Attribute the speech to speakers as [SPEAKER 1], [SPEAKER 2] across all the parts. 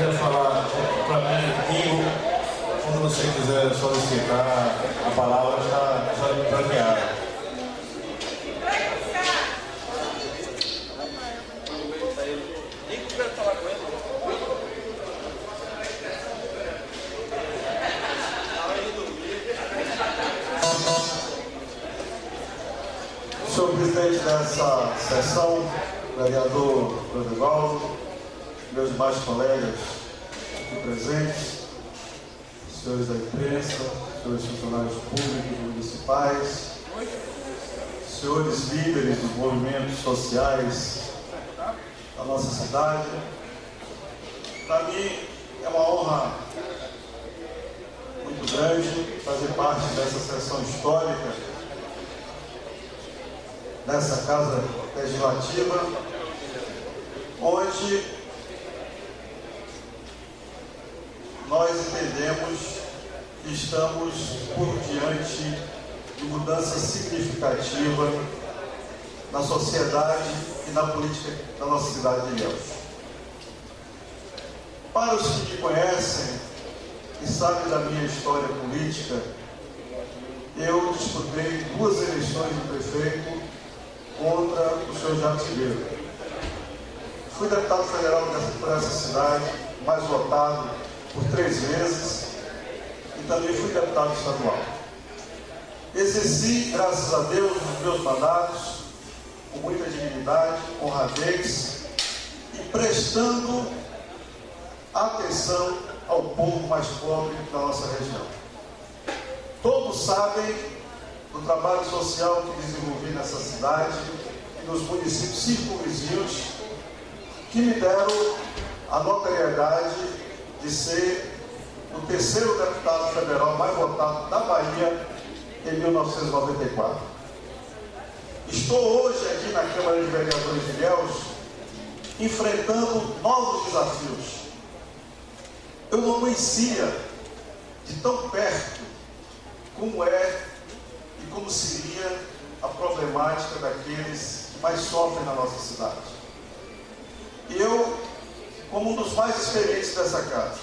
[SPEAKER 1] quero falar para mim, quando você quiser solicitar a palavra, está bloqueada.
[SPEAKER 2] Senhor presidente dessa sessão, vereador Rodevaldo, meus demais colegas aqui presentes, senhores da imprensa, senhores funcionários públicos municipais, senhores líderes dos movimentos sociais da nossa cidade, para mim é uma honra muito grande fazer parte dessa sessão histórica nessa Casa Legislativa, onde nós entendemos que estamos por diante de mudança significativa na sociedade e na política da nossa cidade de Ilhéus. Para os que me conhecem e sabem da minha história política, eu disputei 2 eleições de prefeito contra o senhor Jacques Ribeiro. Fui deputado federal por essa cidade, mais votado por 3 vezes, e também fui deputado estadual. Exerci, graças a Deus, os meus mandatos com muita dignidade, honradez e prestando atenção ao povo mais pobre da nossa região. Todos sabem do trabalho social que desenvolvi nessa cidade e nos municípios circunvizinhos, que me deram a notoriedade de ser o 3º deputado federal mais votado da Bahia em 1994. Estou hoje aqui na Câmara de Vereadores de Ilhéus enfrentando novos desafios. Eu não conhecia de tão perto como é e como seria a problemática daqueles que mais sofrem na nossa cidade. E eu, como um dos mais experientes dessa casa,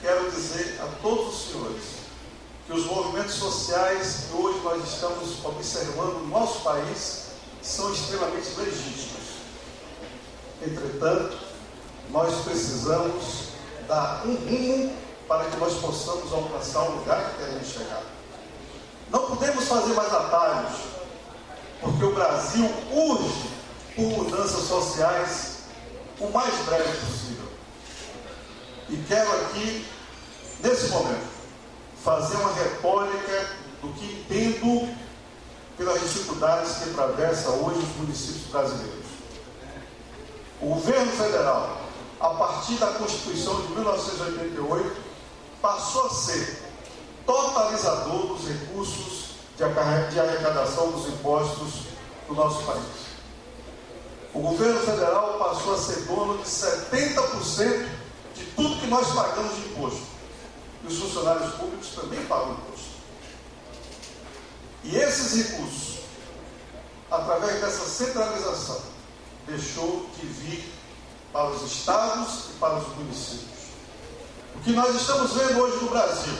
[SPEAKER 2] quero dizer a todos os senhores que os movimentos sociais que hoje nós estamos observando no nosso país são extremamente legítimos. Entretanto, nós precisamos dar um rumo para que nós possamos alcançar o lugar que queremos chegar. Não podemos fazer mais atalhos, porque o Brasil urge por mudanças sociais o mais breve possível. E quero aqui, nesse momento, fazer uma retórica do que entendo pelas dificuldades que atravessa hoje os municípios brasileiros. O governo federal, a partir da Constituição de 1988, passou a ser totalizador dos recursos de arrecadação dos impostos do nosso país. O governo federal passou a ser dono de 70% de tudo que nós pagamos de imposto. E os funcionários públicos também pagam imposto. E esses recursos, através dessa centralização, deixou de vir para os estados e para os municípios. O que nós estamos vendo hoje no Brasil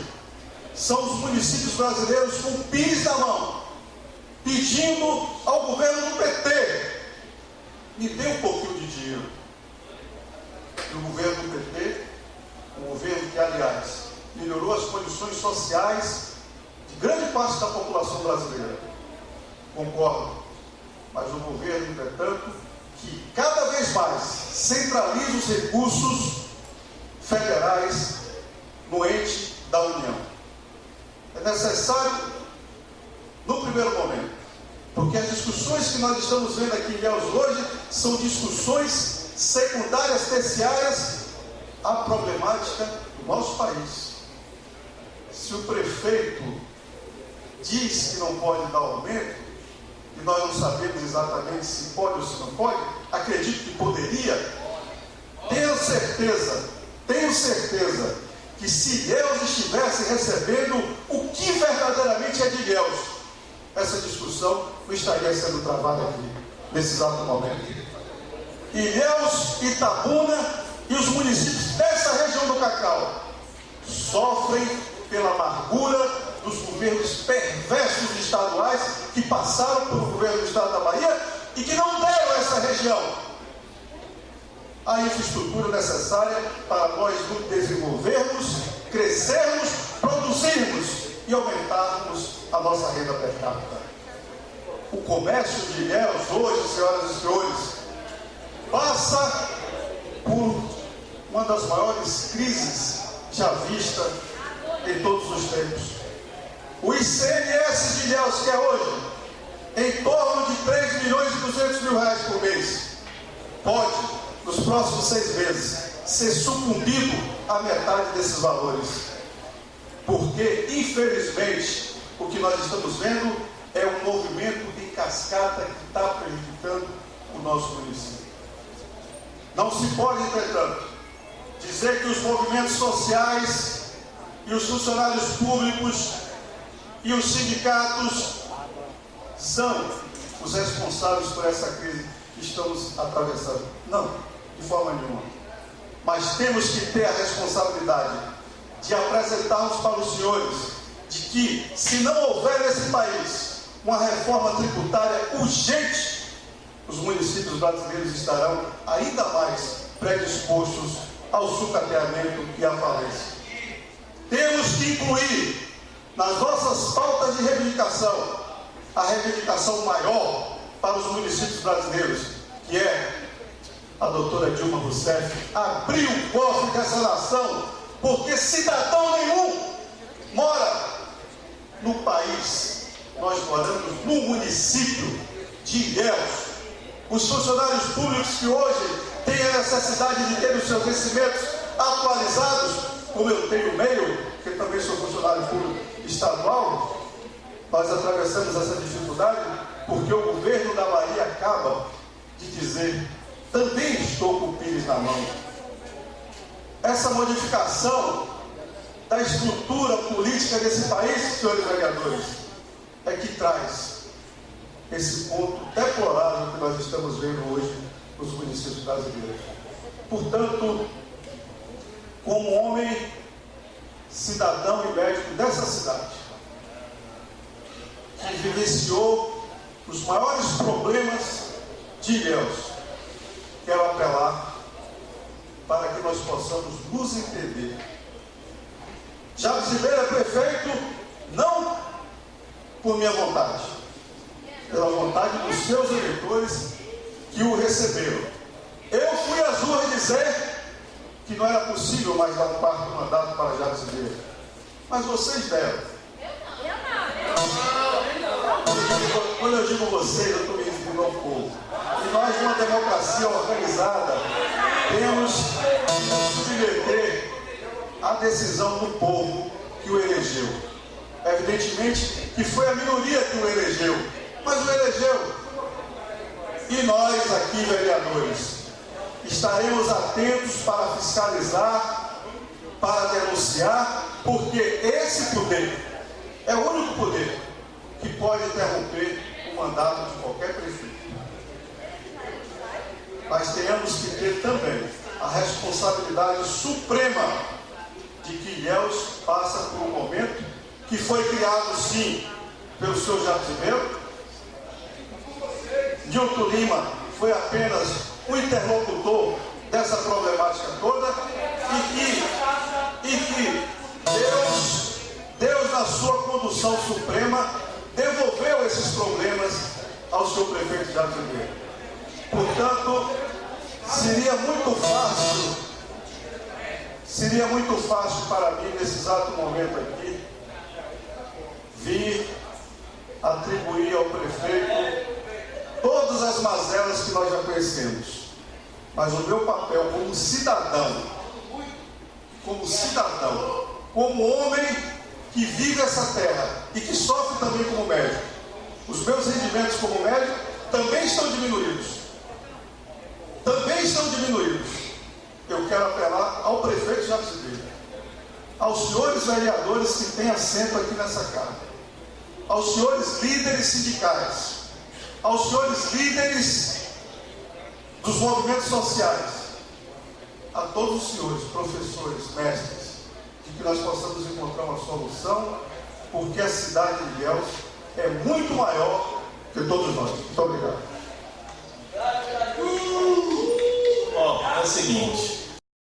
[SPEAKER 2] são os municípios brasileiros com o pires na mão, pedindo ao governo do PT: me dê um pouquinho de dinheiro. E o governo do PT, um governo que, aliás, melhorou as condições sociais de grande parte da população brasileira. Concordo, mas o governo, entretanto, que cada vez mais centraliza os recursos federais no ente da União. É necessário, no primeiro momento, porque as discussões que nós estamos vendo aqui em Ilhéus hoje são discussões secundárias, terciárias à problemática do nosso país. Se o prefeito diz que não pode dar aumento, e nós não sabemos exatamente se pode ou se não pode, acredito que poderia, tenho certeza que se Ilhéus estivesse recebendo o que verdadeiramente é de Ilhéus, essa discussão não estaria sendo travada aqui, nesse exato momento. Ilhéus, Itabuna e os municípios dessa região do Cacau sofrem pela amargura dos governos perversos estaduais que passaram pelo governo do estado da Bahia e que não deram a essa região a infraestrutura necessária para nós nos desenvolvermos, crescermos, produzirmos e aumentarmos a nossa renda per capita. O comércio de Ilhéus hoje, senhoras e senhores, passa por uma das maiores crises já vista em todos os tempos. O ICMS de Ilhéus, que é hoje em torno de 3 milhões e 200 mil reais por mês, pode, nos próximos 6 meses, ser sucumbido à metade desses valores. Porque, infelizmente, o que nós estamos vendo é um movimento em cascata que está prejudicando o nosso município. Não se pode, entretanto, dizer que os movimentos sociais e os funcionários públicos e os sindicatos são os responsáveis por essa crise que estamos atravessando. Não, de forma nenhuma. Mas temos que ter a responsabilidade de apresentarmos para os senhores de que, se não houver nesse país uma reforma tributária urgente, os municípios brasileiros estarão ainda mais predispostos ao sucateamento e à falência. Temos que incluir nas nossas pautas de reivindicação a reivindicação maior para os municípios brasileiros, que é a doutora Dilma Rousseff abrir o cofre dessa nação, porque cidadão nenhum mora no país. Nós moramos no município de Ilhéus. Os funcionários públicos que hoje têm a necessidade de ter os seus vencimentos atualizados, como eu tenho meio, porque também sou funcionário público estadual, nós atravessamos essa dificuldade porque o governo da Bahia acaba de dizer: também estou com o Pires na mão. Essa modificação da estrutura política desse país, senhores vereadores, é que traz esse ponto deplorável que nós estamos vendo hoje nos municípios brasileiros. Portanto, como homem, cidadão e médico dessa cidade, que vivenciou os maiores problemas de Ilhéus, quero apelar para que nós possamos nos entender. Jabes Ribeiro é prefeito não por minha vontade, pela vontade dos seus eleitores que o receberam. Eu fui às ruas dizer que não era possível mais dar um quarto mandato para Jabes Ribeiro, mas vocês deram. Quando eu digo vocês, eu estou me referindo ao povo. E nós, numa democracia organizada, temos que submeter à decisão do povo que o elegeu. Evidentemente que foi a minoria que o elegeu, mas o elegeu. E nós aqui, vereadores, estaremos atentos para fiscalizar, para denunciar, porque esse poder é o único poder que pode interromper o mandato de qualquer prefeito. Mas tenhamos que ter também a responsabilidade suprema de que Ilhéus passa por um momento que foi criado, sim, pelo senhor Jabes Ribeiro. Nilton Lima foi apenas um interlocutor dessa problemática toda e que Deus, na sua condução suprema, devolveu esses problemas ao seu prefeito Jabes Ribeiro. Portanto, seria muito fácil para mim, nesse exato momento aqui, vir atribuir ao prefeito todas as mazelas que nós já conhecemos. Mas o meu papel como cidadão, como homem que vive essa terra e que sofre também como médico, os meus rendimentos como médico também estão diminuídos. Eu quero apelar ao prefeito Jabes Ribeiro, aos senhores vereadores que têm assento aqui nessa Câmara, aos senhores líderes sindicais, aos senhores líderes dos movimentos sociais, a todos os senhores, professores, mestres, de que nós possamos encontrar uma solução, porque a cidade de Ilhéus é muito maior que todos nós. Muito obrigado.
[SPEAKER 1] Ó, é o seguinte,